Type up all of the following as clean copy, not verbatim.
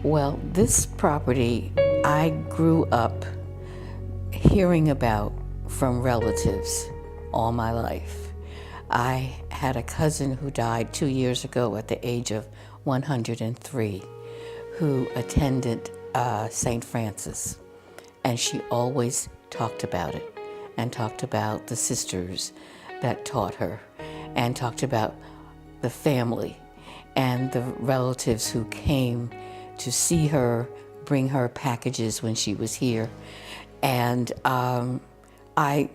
Well, this property I grew up hearing about from relatives all my life. I had a cousin who died 2 years ago at the age of 103 who attended St. Francis, and she always talked about it and talked about the sisters that taught her and talked about the family and the relatives who came to see her, bring her packages when she was here. And I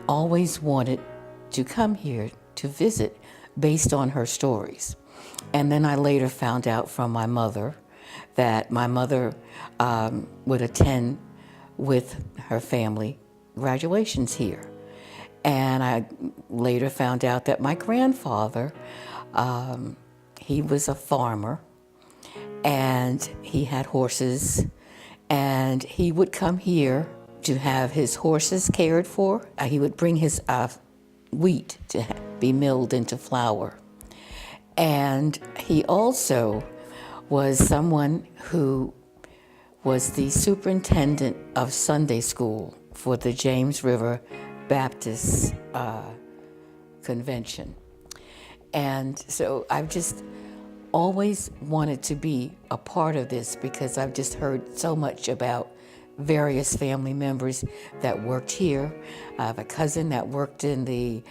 always wanted to come here to visit based on her stories. And then I later found out from my mother that my mother would attend with her family graduations here. And I later found out that my grandfather, he was a farmer and he had horses, and he would come here to have his horses cared for. He would bring his wheat to be milled into flour. And he also was someone who was the superintendent of Sunday school for the James River Baptist Convention. And so I've just always wanted to be a part of this because I've just heard so much about various family members that worked here. I have a cousin that worked in the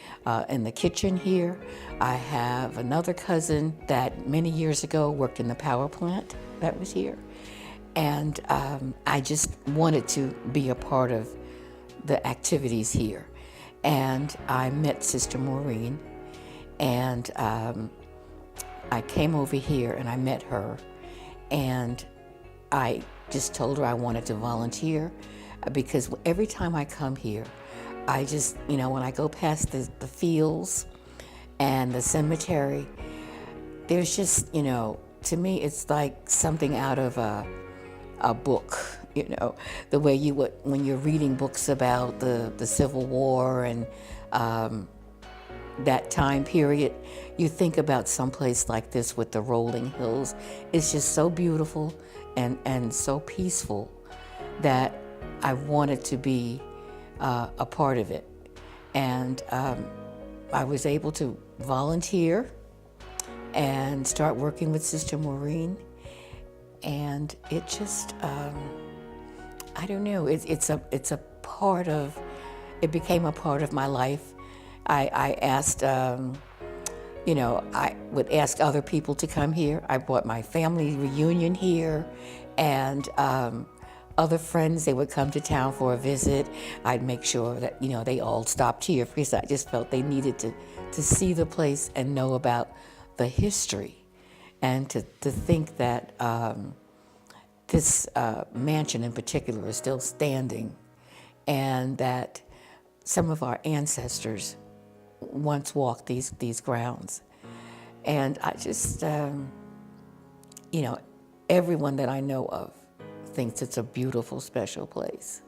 kitchen here. I have another cousin that many years ago worked in the power plant that was here. And I just wanted to be a part of the activities here. And I met Sister Maureen, and I came over here and I met her, and I just told her I wanted to volunteer because every time I come here, I just, when I go past the fields and the cemetery, there's just, to me, it's like something out of a book, the way you would, when you're reading books about the Civil War and that time period, you think about someplace like this with the rolling hills. It's just so beautiful and so peaceful that I wanted to be a part of it. And I was able to volunteer and start working with Sister Maureen. And it just, I don't know, it's a part of, it became a part of my life. I asked, I would ask other people to come here. I brought my family reunion here, and other friends, they would come to town for a visit. I'd make sure that, they all stopped here because I just felt they needed to see the place and know about the history, and to think that this mansion in particular is still standing, and that some of our ancestors once walked these grounds. And I just, everyone that I know of thinks it's a beautiful, special place.